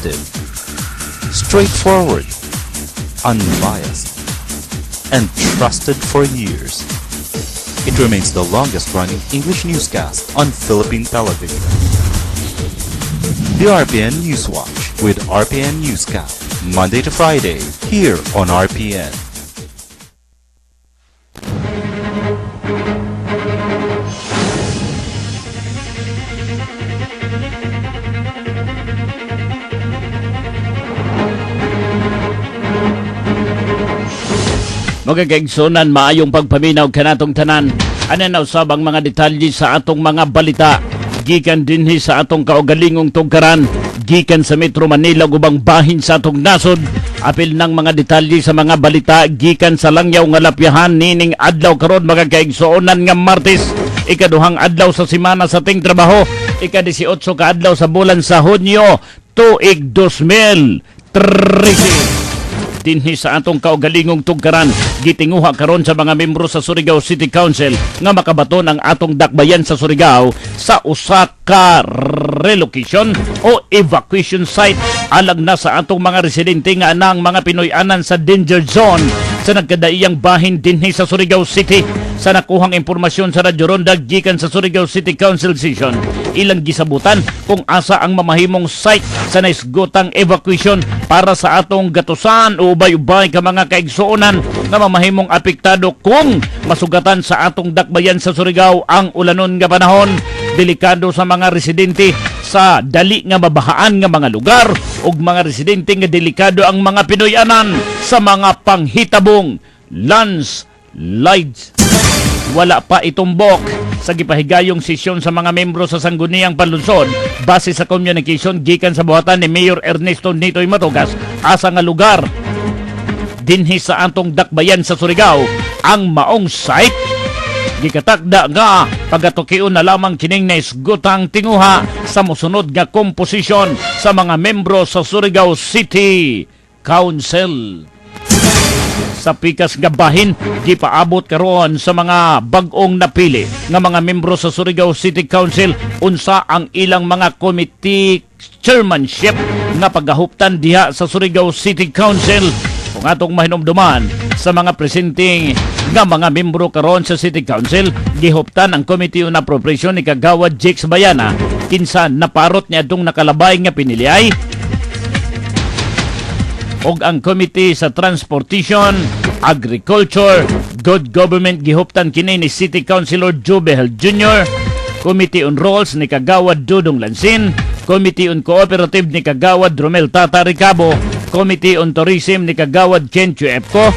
objective, straightforward, unbiased, and trusted for years. It remains the longest-running English newscast on Philippine television. The RPN Newswatch with RPN Newscast, Monday to Friday, here on RPN. Magagaigsunan, maayong pagpaminaw kanatong tanan. Ano usabang mga detalye sa atong mga balita. Gikan dinhi sa atong kaugalingong tugkaran. Gikan sa Metro Manila gubang bahin sa atong nasod. Apil ng mga detalye sa mga balita. Gikan sa langyaw nga lapyahan nining adlaw karon magagaigsunan nga Martes. Ikaduhang adlaw sa semana sa ting trabaho. Ika-18 ka adlaw sa bulan sa Hunyo. Tuig 2013. Dinhi sa atong kaugalingong tugkaran, gitinguha karon sa mga membro sa Surigao City Council nga makabaton ang atong dakbayan sa Surigao sa usa ka relocation o evacuation site alang na sa atong mga residente nga anang mga Pinoy-anan sa danger zone sa nagkadaiyang bahin dinhi sa Surigao City. Sa nakuhang impormasyon sa Radyo Ronda gikan sa Surigao City Council session, ilang gisabutan kung asa ang mamahimong site sa naisgotang evacuation para sa atong gatusan o ubay-ubay ka mga kaigsuonan na mamahimong apektado kung masugatan sa atong dakbayan sa Surigao ang ulanon nga panahon. Delikado sa mga residente sa dali nga mabahaan nga mga lugar ug mga residente nga delikado ang mga Pinoy-anan sa mga panghitabong landslides. Wala pa itumbok sa gipahigayong sesyon sa mga membro sa Sangguniang Panlunsod base sa communication gikan sa buhatan ni Mayor Ernesto Nitoy Matugas asa nga lugar dinhi sa atong dakbayan sa Surigao ang maong site. Gikatakda nga pagatukion na lamang kining naisgutang tinguha sa mosunod nga komposisyon sa mga membro sa Surigao City Council. Sa pikas nga bahin, gipaabot karon sa mga bag-ong napili nga mga membro sa Surigao City Council unsa ang ilang mga committee chairmanship nga paghahuptan diha sa Surigao City Council. Kung atong mahinumduman sa mga presenting nga mga membro karon sa City Council, gihuptan ang Committee on Appropriation ni Kagawad Jex Bayana kinsa naparot niya itong nakalabay nga piniliay, og ang Committee sa Transportation, Agriculture, Good Government gihuptan kini ni City Councilor Joe Behel Jr., Committee on Roles ni Kagawad Dudong Lansin, Committee on Cooperative ni Kagawad Romel Tata Ricabo, Committee on Tourism ni Kagawad Ken Chuepco,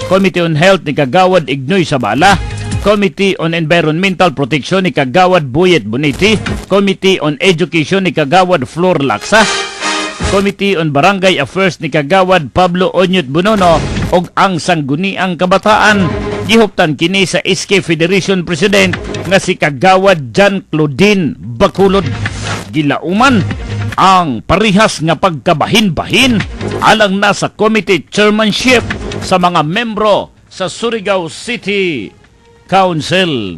Committee on Health ni Kagawad Ignoy Sabala, Committee on Environmental Protection ni Kagawad Buyet Boniti, Committee on Education ni Kagawad Flor Laksa, Committee on Barangay Affairs ni Kagawad Pablo Onyot Bunono, og ang Sangguniang Kabataan gihuptan kini sa SK Federation President nga si Kagawad Jan Claudine Bacolod. Gilauman ang parihas nga pagkabahin-bahin alang na sa committee chairmanship sa mga membro sa Surigao City Council.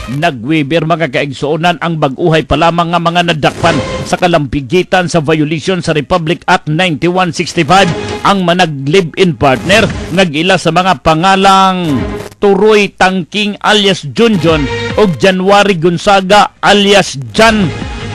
Nagwiber mga kaigsuonan ang bag-uhay pa lamang nga mga nadakpan sa kalampigitan sa violation sa Republic Act 9165 ang manag live-in partner nagila sa mga pangalang Turoy Tangking alias Junjun o January Gonzaga alias Jan.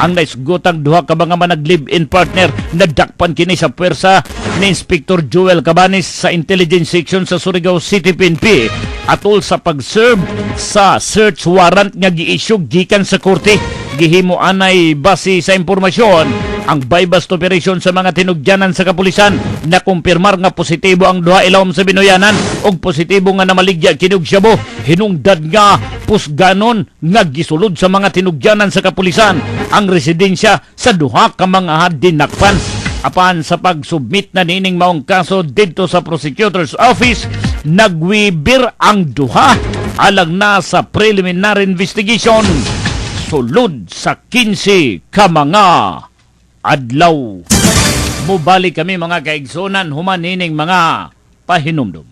Ang naisgutang duha ka mga manag live-in partner nadakpan kini sa pwersa ni Inspector Joel Cabanes sa Intelligence Section sa Surigao City PNP atol sa pag-serve sa search warrant nga gi-issue gikan sa korte. Gihimo anay base sa impormasyon ang bypass operation sa mga tinugyanan sa kapulisan na kumpirmar nga positibo ang duha ilawom sa Binoyanan og positibo nga namaligya kinug Shabu. Hinungdad nga pusganon nga gisulod sa mga tinugyanan sa kapulisan ang residensya sa duha ka mga dinakpan. Apan sa pag-submit na nining maong kaso dito sa prosecutor's office, nagwibir ang duha alang na sa preliminary investigation sulod sa 15 ka mga adlaw. Mubalik kami mga kaigsunan human nining mga pahinumdum.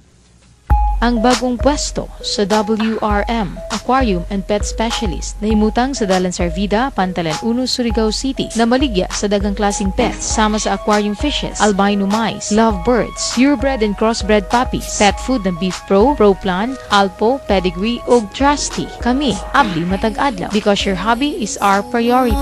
Ang bagong pwesto sa WRM, Aquarium and Pet Specialist na himutang sa Dalan Sarvida, Pantalan 1, Surigao City na maligya sa dagang klaseng pets sama sa aquarium fishes, albino mice, lovebirds, purebred and crossbred puppies, pet food ng Beef Pro, Pro Plan, Alpo, Pedigree ug Trusty. Kami, abli matag adlaw because your hobby is our priority.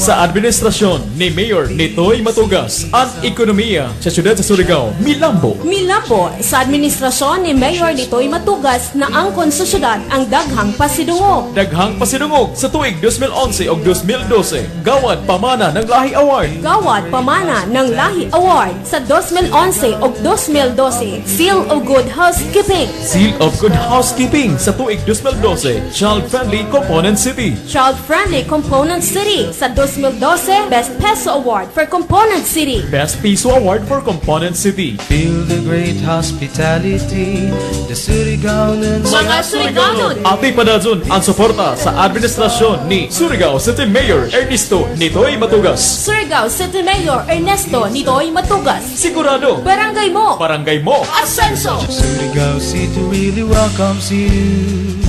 Sa administrasyon ni Mayor Nitoy Matugas, ang ekonomiya sa siyudad sa Surigao, milambo. Milambo sa administrasyon ni Mayor Nitoy Matugas na angkon sa syudad ang daghang pasidungog. Daghang pasidungog sa tuig 2011 o 2012, Gawad Pamana ng Lahi Award. Gawad Pamana ng Lahi Award sa 2011 o 2012, Seal of Good Housekeeping. Seal of Good Housekeeping sa tuig 2012, Child Friendly Component City. Child Friendly Component City sa 2012, Best Peso Award for Component City. Best Piso Award for Component City. Feel the great hospitality, the Surigaonon. Mga Surigaonon, Ati padadyon ang suporta sa administrasyon ni Surigao City Mayor Ernesto Nitoy Matugas. Surigao City Mayor Ernesto Nitoy Matugas. Sigurado, Barangay mo, Asenso! Surigao City really welcomes you.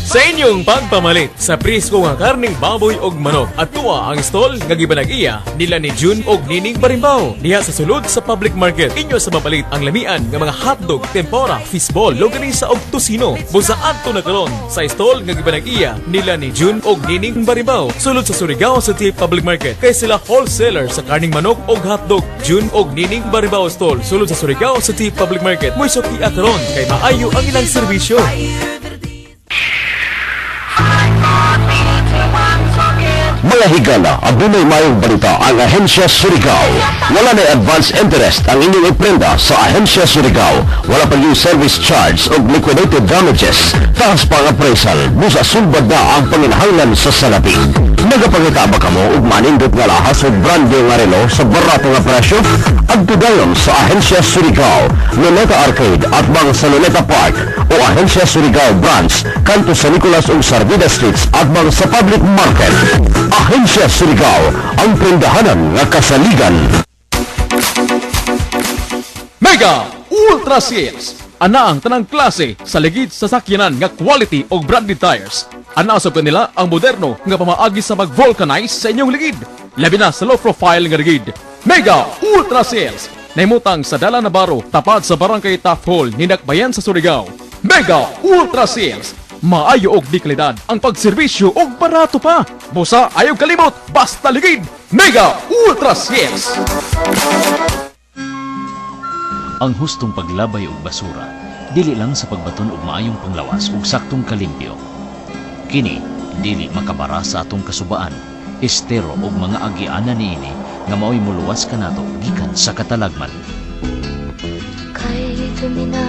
Sa inyong pagpamalit sa prisko nga karning baboy og manok at tuwa ang stall nga gibanag-iya nila ni June og Nining Barimbaw diha sa sulod sa public market. Inyo sa mapalit ang lamian nga mga hotdog, tempura, fishball, longganisa og tusino. Busa adto na karon sa stall nga gibanag-iya nila ni June og Nining Barimbaw sulod sa Surigao City Public Market. Kay sila wholesaler sa karning manok og hotdog. June og Nining Barimbaw stall sulod sa Surigao City Public Market. Moy suki karon kay maayo ang ilang serbisyo. Mga higala, abunay mayong balita ang Ahensya Surigao. Wala na advance interest ang inyong iprenda sa Ahensya Surigao. Wala pa yung service charge o liquidated damages. Taas pa ang appraisal, busa sulbad na ang panginahanglan sa salapi. Nagapangita ba ka mo ug manindot nga lahas o brand new nga relo sa barato nga presyo? Agtudayon sa Ahensya Surigao, Luneta Arcade at bang sa Luneta Park o Ahensya Surigao Branch, kanto sa Nicolas ug Sarvida Streets at bang sa Public Market. Ahensya Surigao, ang prendahanan nga kasaligan. Mega Ultra Sales! Ana ang tanang klase sa ligid sa sakyanan nga quality og branded tires. Ana sa kanila ang moderno nga pamaagi sa mag-vulcanize sa inyong ligid. Labi na sa low profile nga ligid. Mega Ultra Sales! Naimutang sa Dala Navarro, tapat sa Barangay Taft Hall, Ninakbayan sa Surigao. Mega Ultra Sales! Maayo og di kalidad ang pagserbisyo og barato pa. Busa ayaw kalimot, basta ligid. Mega Ultra Sales! Ang hustong paglabay og basura dili lang sa pagbaton og maayong panglawas ug saktong kalimpyo. Kini dili makabara sa atong kasubaan, estero ug mga agianan niini nga mao'y muluwas kanato gikan sa katalagman. Kay tumina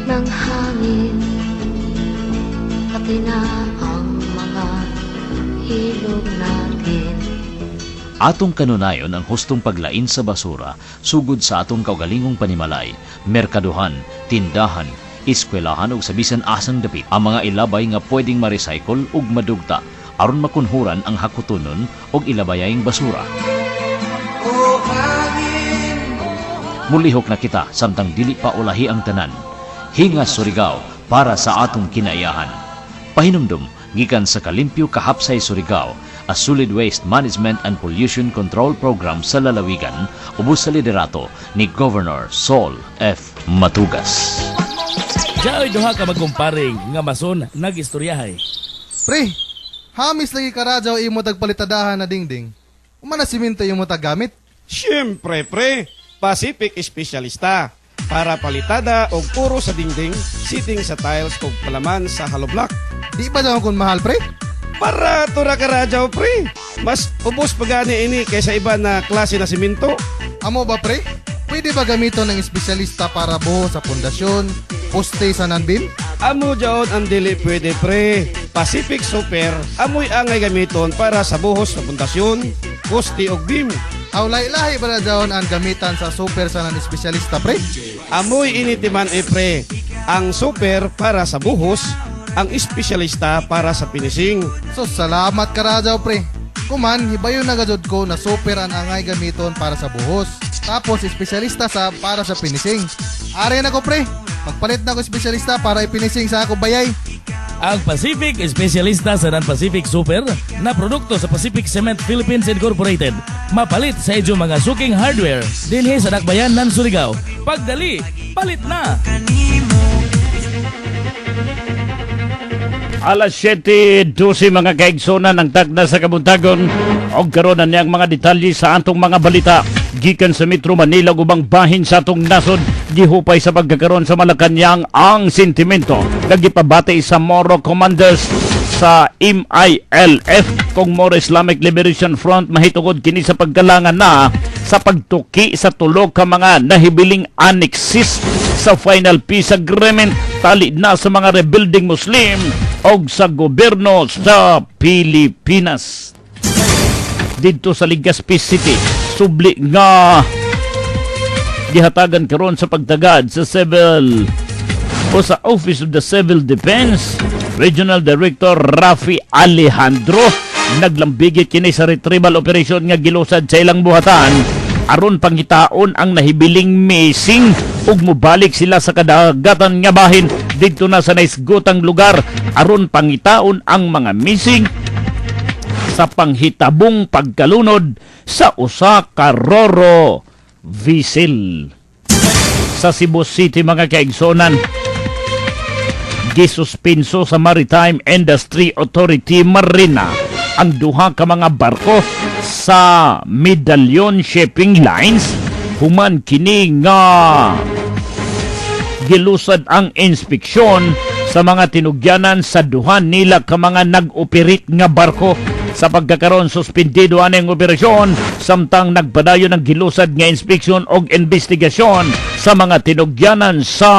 ng hangin, pati na ang mga ilog natin. Atong kanunayon ang hustong paglain sa basura sugod sa atong kaugalingong panimalay, merkaduhan, tindahan, eskwelahan ug sa bisan asang dapit ang mga ilabay nga pwedeng ma-recycle ug madugta aron makunhuran ang hakutonon ug ilabayayng basura. Mulihok na kita samtang dili pa ulahi ang tanan. Hingas Surigao para sa atong kinaiyahan. Pahinumdum gikan sa Kalimpyo Kahapsay Surigao, a Solid Waste Management and Pollution Control Program sa lalawigan, ubos sa liderato ni Governor Sol F. Matugas. Diyo'y duha ka magkumparing nga mason nag-istoryahay. Pre, hamis lagi ka radyaw imo tagpalitadahan na dingding. Umana siminto imo tagamit? Siyempre, pre, Pacific Espesyalista. Para palitada o puro sa dingding, sitting sa tiles o palaman sa hollow block. Di ba daw kung mahal, pre? Para tura ka radyaw, pre. Mas ubos pa gani ini kaysa iba na klase na simento. Amo ba, pre? Pwede ba gamiton ng espesyalista para buho sa pundasyon, poste sa nanbim? Amo jaon ang dili pwede, pre. Pacific Super, amoy angay gamiton para sa buhos sa pundasyon, poste o beam. Lahi ba na daon ang gamitan sa super sa nan-espesyalista, pre? Amoy initiman pre. Ang super para sa buhos, ang espesyalista para sa finishing. So, salamat ka radyaw, pre. Kuman, hibayon na gajod ko na super ang angay gamiton para sa buhos. Tapos, espesyalista sa para sa finishing. Are na ko pre, magpalit na ko espesyalista para ipinising sa ako bayay. Ang Pacific Espesyalista sa Non-Pacific Super na produkto sa Pacific Cement Philippines Incorporated. Mapalit sa inyong mga suking hardware dinhi sa Dakbayan ng Surigao. Pagdali, palit na! Alas 7:12 mga kaigsonan ng tagna sa kabuntagon og karon na niyang mga detalye sa atong mga balita gikan sa Metro Manila ug ubang bahin sa atong nasod. Gihupay sa pagkakaroon sa Malacañang ang sentimento nagipabati sa Moro Commanders sa MILF kung Moro Islamic Liberation Front mahitungod kini sa pagkalangan na sa pagtuki sa tulo ka mga nahibiling annexes sa final peace agreement tali na sa mga rebuilding Muslim o sa gobyerno sa Pilipinas. Dito sa Legazpi City, subli nga gihatagan karon sa pagtagad sa Civil o sa Office of the Civil Defense Regional Director Rafi Alejandro naglambigit kini sa retrieval operation nga gilusad sa ilang buhatan aron pangitaon ang nahibiling missing ug mobalik sila sa kadagatan nga bahin didto na sa naisgotang lugar aron pangitaon ang mga missing sa panghitabong pagkalunod sa usa ka Roro vessel. Sa Cebu City mga kaigsonan, gisuspenso sa Maritime Industry Authority Marina ang duha ka mga barko sa Medallion Shipping Lines human kini nga gilusad ang inspeksyon sa mga tinugyanan sa duha nila ka mga nag-operate nga barko. Sa pagkakaroon suspendido aning operasyon samtang nagpadayon ng gilusad nga inspeksyon o investigasyon sa mga tinugyanan sa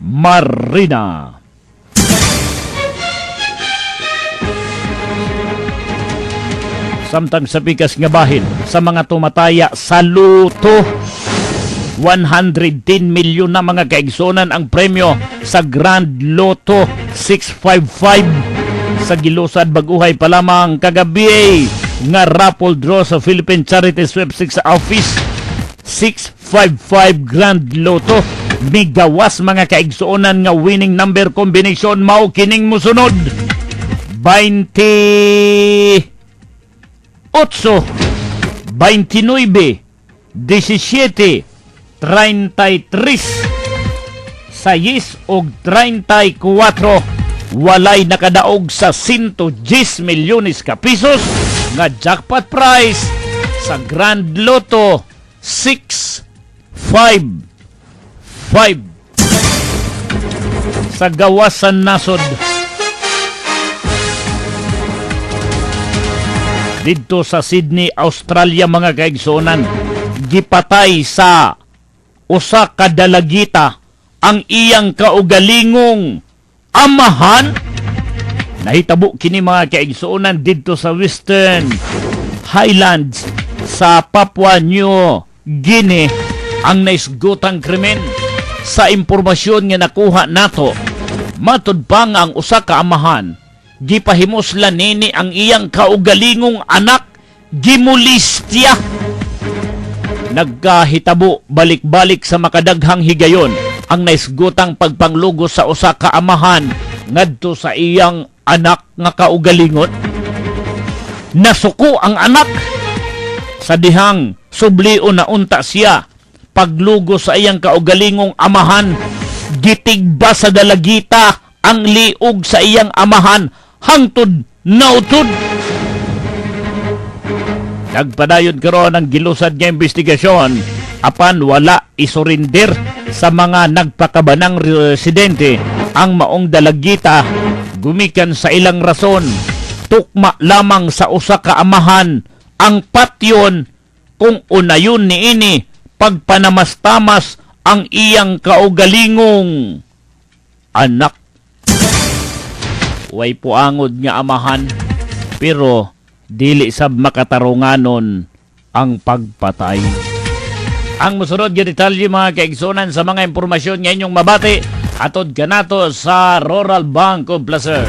Marina. Samtang sa pikas nga bahin sa mga tumataya sa luto, 110 milyon na mga kaigsonan ang premyo sa Grand Lotto 655 sa gilusad baguhay pa lamang kagabi nga raffle draw sa Philippine Charity Sweepstakes Office 655 Grand Lotto. Migawas mga kaigsuonan nga winning number combination mao kining mosunod 28, 29, 17, 33, 6 ug 34. Walay nakadaog sa 110 milyones ka pesos nga jackpot prize sa Grand Lotto 655 sa gawasan nasod. Dito sa Sydney, Australia mga kaigsonan, gipatay sa usa ka dalagita ang iyang kaugalingong amahan. Nahitabo kini mga kaigsuonan dito sa Western Highlands sa Papua New Guinea ang naisgutang krimen. Sa impormasyon nga nakuha nato, matud pa nga ang usa ka amahan gipahimoslan nini ang iyang kaugalingong anak gimulistya. Nagkahitabo balik-balik sa makadaghang higayon ang naisgutang pagpanglugos sa usa ka amahan ngadto sa iyang anak nga kaugalingon. Nasuko ang anak sa dihang sublion na unta siya paglugos sa iyang kaugalingong amahan. Gitigba sa dalagita ang liog sa iyang amahan hangtod nautod. Nagpadayon karon ang gilusad nga investigasyon apan wala isurinder sa mga nagpakabanang residente ang maong dalagita gumikan sa ilang rason. Tukma lamang sa usa ka amahan ang patyon kung unayon niini pagpanamastamas ang iyang kaugalingong anak. Way puangod nga amahan pero dili sab makatarunganon ang pagpatay. Ang musunod nga detalye mga kaigsonan sa mga impormasyon nga inyong mabati atod kanato sa Rural Bank of Placer.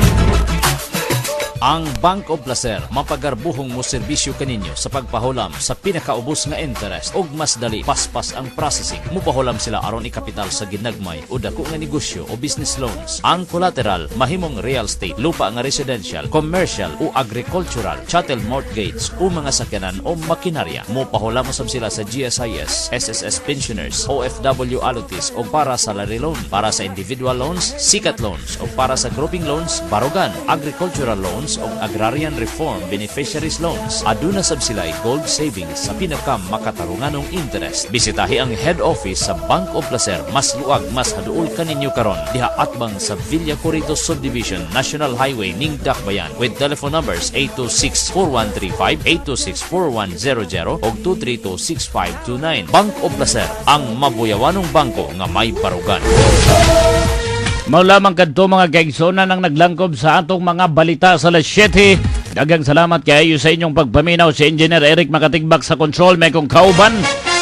Ang Bank of Placer mapagarbuhong mo serbisyo kaninyo sa pagpahulam sa pinakaubos nga interest ug mas dali paspas ang processing. Mupahulam sila aron ikapital sa ginagmay o dako nga negosyo o business loans. Ang collateral mahimong real estate, lupa nga residential, commercial o agricultural, chattel mortgage o mga sakyanan o makinarya. Mupahulam mo sab sila sa GSIS, SSS pensioners, OFW allotees o para sa salary loan, para sa individual loans, sikat loans o para sa grouping loans, barugan, agricultural loans o agrarian reform beneficiaries loans. Aduna sab sila gold savings sa pinaka makatarunganong interest. Bisitahi ang head office sa Bank of Placer, mas luag, mas haduol kaninyo karon diha atbang sa Villa Corridos Subdivision, National Highway ning Dakbayan, with telephone numbers 826-4135, 826-4100 o 232-6529. Bank of Placer, ang mabuyawanong bangko nga may barugan. Mao lamang kadto mga kaigsonan ang naglangkob sa atong mga balita sa alas 7. Daghang salamat kayo sa inyong pagpaminaw. Si Engineer Eric Makatigbak sa control, may kong kauban.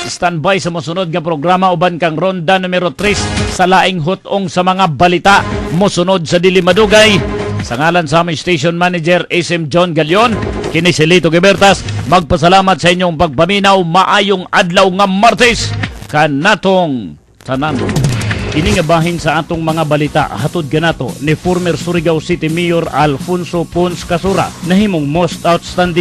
Standby sa mosunod nga programa uban kang ronda numero 3 sa laing hutong sa mga balita mosunod sa dili madugay. Sa ngalan sa aming station manager SM John Galion, kini si Lito Gibertas, magpasalamat sa inyong pagpaminaw. Maayong adlaw nga Martes kanatong tanan. Kini nga bahin sa atong mga balita hatod ganato ni former Surigao City Mayor Alfonso Pons Casura, nahimong most outstanding